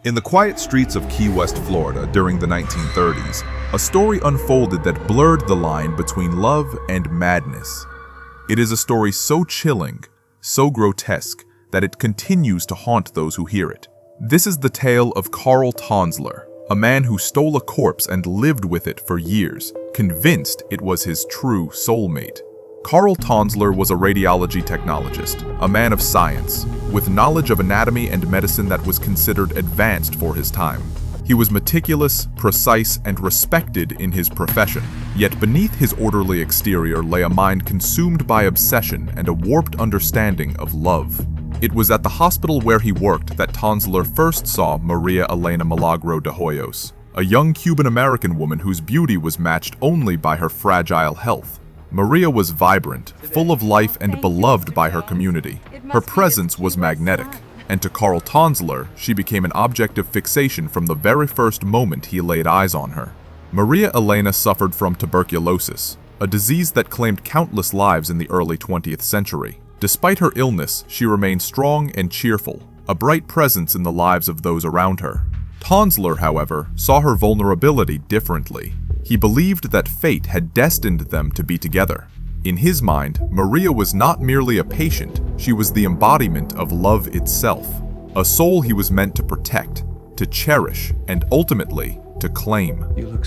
In the quiet streets of Key West, Florida during the 1930s, a story unfolded that blurred the line between love and madness. It is a story so chilling, so grotesque, that it continues to haunt those who hear it. This is the tale of Carl Tanzler, a man who stole a corpse and lived with it for years, convinced it was his true soulmate. Carl Tanzler was a radiology technologist, a man of science, with knowledge of anatomy and medicine that was considered advanced for his time. He was meticulous, precise, and respected in his profession, yet beneath his orderly exterior lay a mind consumed by obsession and a warped understanding of love. It was at the hospital where he worked that Tanzler first saw Maria Elena Milagro de Hoyos, a young Cuban-American woman whose beauty was matched only by her fragile health. Maria was vibrant, full of life, and beloved by her community. Her presence was magnetic, and to Carl Tanzler, she became an object of fixation from the very first moment he laid eyes on her. Maria Elena suffered from tuberculosis, a disease that claimed countless lives in the early 20th century. Despite her illness, she remained strong and cheerful, a bright presence in the lives of those around her. Tanzler, however, saw her vulnerability differently. He believed that fate had destined them to be together. In his mind, Maria was not merely a patient, she was the embodiment of love itself, a soul he was meant to protect, to cherish, and ultimately, to claim.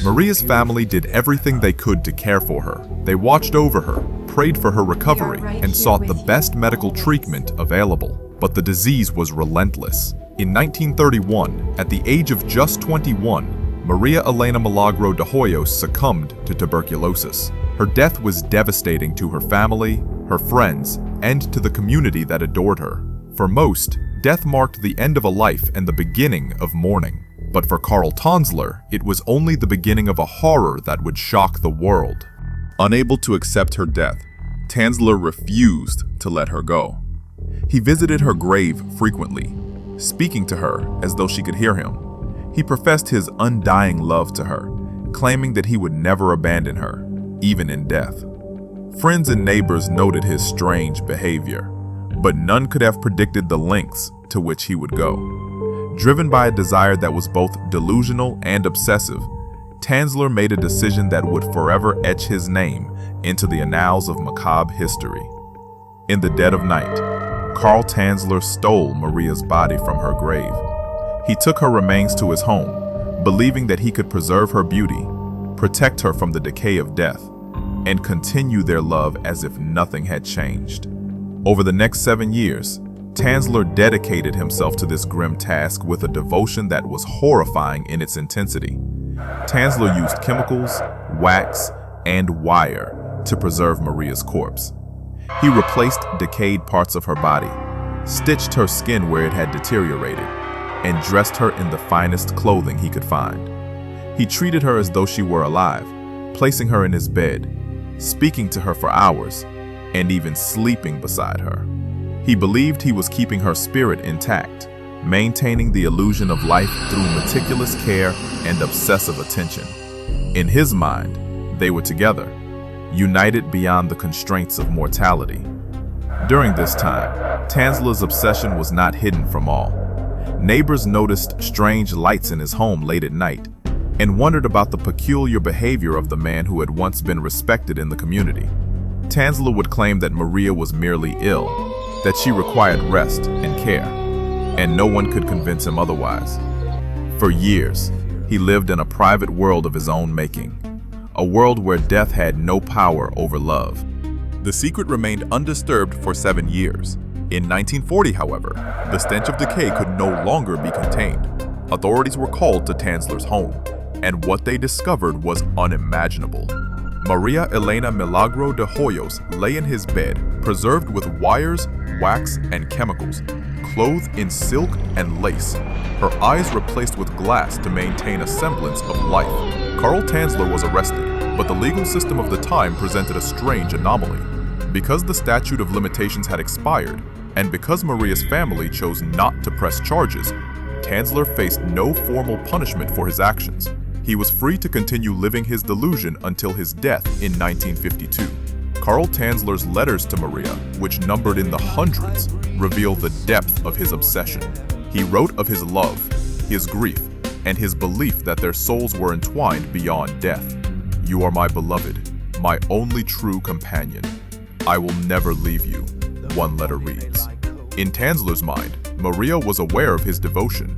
Maria's family did everything they could to care for her. They watched over her, prayed for her recovery, and sought the best medical treatment available. But the disease was relentless. In 1931, at the age of just 21, Maria Elena Milagro de Hoyos succumbed to tuberculosis. Her death was devastating to her family, her friends, and to the community that adored her. For most, death marked the end of a life and the beginning of mourning. But for Carl Tanzler, it was only the beginning of a horror that would shock the world. Unable to accept her death, Tanzler refused to let her go. He visited her grave frequently, speaking to her as though she could hear him. He professed his undying love to her, claiming that he would never abandon her, even in death. Friends and neighbors noted his strange behavior, but none could have predicted the lengths to which he would go. Driven by a desire that was both delusional and obsessive, Tanzler made a decision that would forever etch his name into the annals of macabre history. In the dead of night, Carl Tanzler stole Maria's body from her grave. He took her remains to his home, believing that he could preserve her beauty, protect her from the decay of death, and continue their love as if nothing had changed. Over the next 7 years, Tanzler dedicated himself to this grim task with a devotion that was horrifying in its intensity. Tanzler used chemicals, wax, and wire to preserve Maria's corpse. He replaced decayed parts of her body, stitched her skin where it had deteriorated, and dressed her in the finest clothing he could find. He treated her as though she were alive, placing her in his bed, speaking to her for hours, and even sleeping beside her. He believed he was keeping her spirit intact, maintaining the illusion of life through meticulous care and obsessive attention. In his mind, they were together, united beyond the constraints of mortality. During this time, Tanzler's obsession was not hidden from all. Neighbors noticed strange lights in his home late at night and wondered about the peculiar behavior of the man who had once been respected in the community. Tanzler would claim that Maria was merely ill, that she required rest and care, and no one could convince him otherwise. For years, he lived in a private world of his own making, a world where death had no power over love. The secret remained undisturbed for 7 years. In 1940, however, the stench of decay could no longer be contained. Authorities were called to Tanzler's home, and what they discovered was unimaginable. Maria Elena Milagro de Hoyos lay in his bed, preserved with wires, wax, and chemicals, clothed in silk and lace, her eyes replaced with glass to maintain a semblance of life. Carl Tanzler was arrested, but the legal system of the time presented a strange anomaly. Because the statute of limitations had expired, and because Maria's family chose not to press charges, Tanzler faced no formal punishment for his actions. He was free to continue living his delusion until his death in 1952. Carl Tanzler's letters to Maria, which numbered in the hundreds, reveal the depth of his obsession. He wrote of his love, his grief, and his belief that their souls were entwined beyond death. "You are my beloved, my only true companion. I will never leave you," one letter reads. In Tanzler's mind, Maria was aware of his devotion.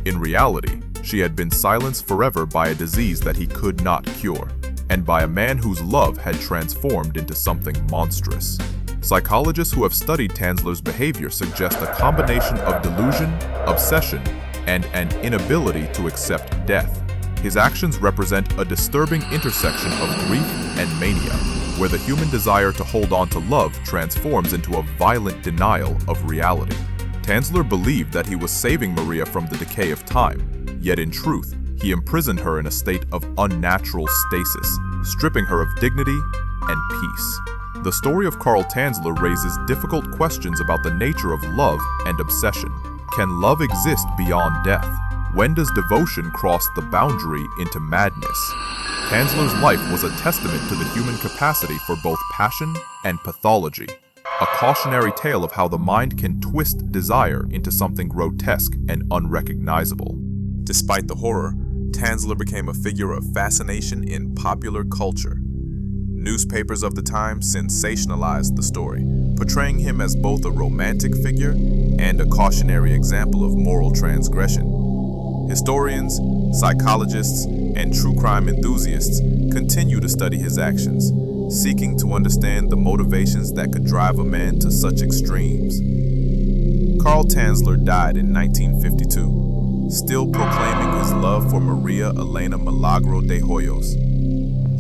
In reality, she had been silenced forever by a disease that he could not cure, and by a man whose love had transformed into something monstrous. Psychologists who have studied Tanzler's behavior suggest a combination of delusion, obsession, and an inability to accept death. His actions represent a disturbing intersection of grief and mania, where the human desire to hold on to love transforms into a violent denial of reality. Tanzler believed that he was saving Maria from the decay of time, yet in truth, he imprisoned her in a state of unnatural stasis, stripping her of dignity and peace. The story of Carl Tanzler raises difficult questions about the nature of love and obsession. Can love exist beyond death? When does devotion cross the boundary into madness? Tanzler's life was a testament to the human capacity for both passion and pathology, a cautionary tale of how the mind can twist desire into something grotesque and unrecognizable. Despite the horror, Tanzler became a figure of fascination in popular culture. Newspapers of the time sensationalized the story, portraying him as both a romantic figure and a cautionary example of moral transgression. Historians, psychologists, and true crime enthusiasts continue to study his actions, seeking to understand the motivations that could drive a man to such extremes. Carl Tanzler died in 1952, still proclaiming his love for Maria Elena Milagro de Hoyos.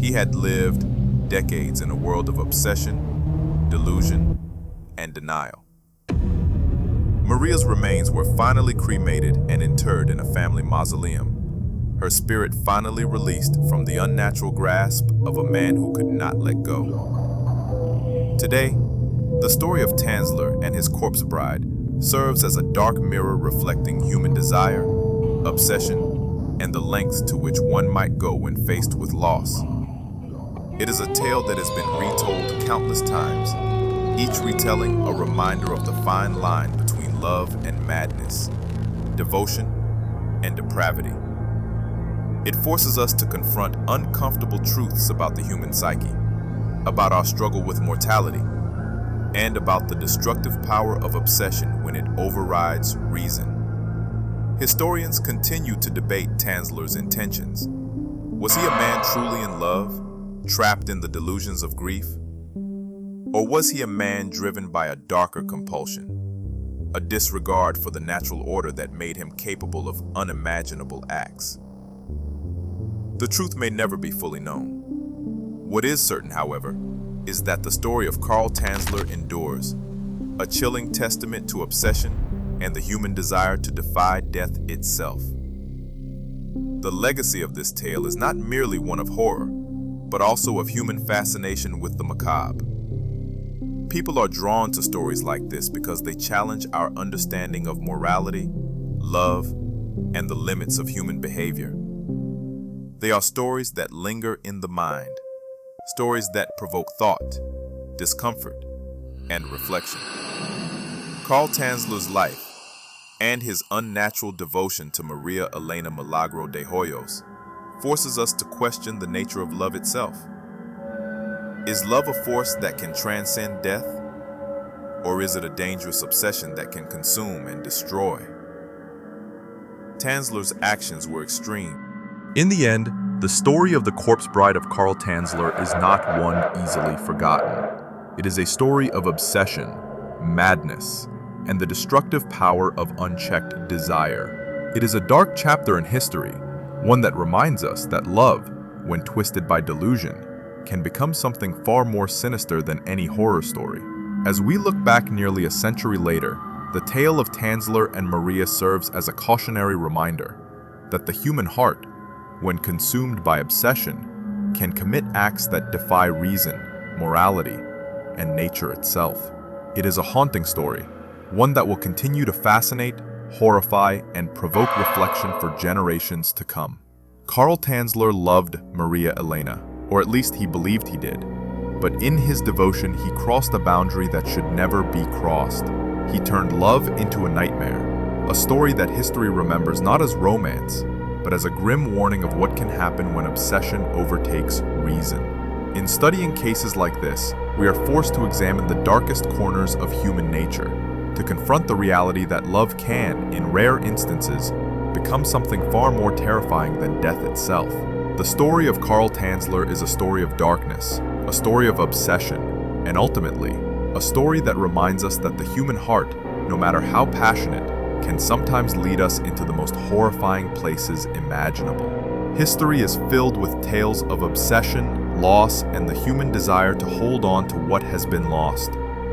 He had lived decades in a world of obsession, delusion, and denial. Maria's remains were finally cremated and interred in a family mausoleum, her spirit finally released from the unnatural grasp of a man who could not let go. Today, the story of Tanzler and his corpse bride serves as a dark mirror reflecting human desire, obsession, and the lengths to which one might go when faced with loss. It is a tale that has been retold countless times, each retelling a reminder of the fine line between love and madness, devotion and depravity. It forces us to confront uncomfortable truths about the human psyche, about our struggle with mortality, and about the destructive power of obsession when it overrides reason. Historians continue to debate Tanzler's intentions. Was he a man truly in love, trapped in the delusions of grief? Or was he a man driven by a darker compulsion, a disregard for the natural order that made him capable of unimaginable acts? The truth may never be fully known. What is certain, however, is that the story of Carl Tanzler endures, a chilling testament to obsession and the human desire to defy death itself. The legacy of this tale is not merely one of horror, but also of human fascination with the macabre. People are drawn to stories like this because they challenge our understanding of morality, love, and the limits of human behavior. They are stories that linger in the mind, stories that provoke thought, discomfort, and reflection. Carl Tanzler's life and his unnatural devotion to Maria Elena Milagro de Hoyos forces us to question the nature of love itself. Is love a force that can transcend death? Or is it a dangerous obsession that can consume and destroy? Tanzler's actions were extreme. In the end, the story of the corpse bride of Carl Tanzler is not one easily forgotten. It is a story of obsession, madness, and the destructive power of unchecked desire. It is a dark chapter in history, one that reminds us that love, when twisted by delusion, can become something far more sinister than any horror story. As we look back nearly a century later, the tale of Tanzler and Maria serves as a cautionary reminder that the human heart, when consumed by obsession, can commit acts that defy reason, morality, and nature itself. It is a haunting story, one that will continue to fascinate, horrify, and provoke reflection for generations to come. Carl Tanzler loved Maria Elena, or at least he believed he did. But in his devotion, he crossed a boundary that should never be crossed. He turned love into a nightmare, A story that history remembers not as romance, but as a grim warning of what can happen when obsession overtakes reason. In studying cases like this, we are forced to examine the darkest corners of human nature, to confront the reality that love can, in rare instances, become something far more terrifying than death itself. The story of Carl Tanzler is a story of darkness, a story of obsession, and ultimately, a story that reminds us that the human heart, no matter how passionate, can sometimes lead us into the most horrifying places imaginable. History is filled with tales of obsession, loss, and the human desire to hold on to what has been lost.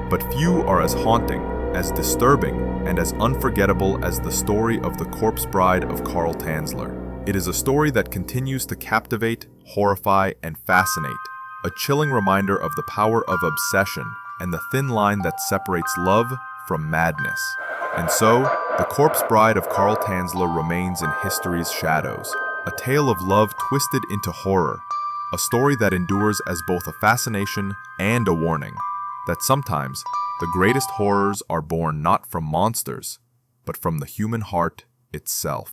But few are as haunting, as disturbing, and as unforgettable as the story of the corpse bride of Carl Tanzler. It is a story that continues to captivate, horrify, and fascinate, a chilling reminder of the power of obsession and the thin line that separates love from madness. And so, the corpse bride of Carl Tanzler remains in history's shadows, a tale of love twisted into horror, a story that endures as both a fascination and a warning, that sometimes the greatest horrors are born not from monsters, but from the human heart itself.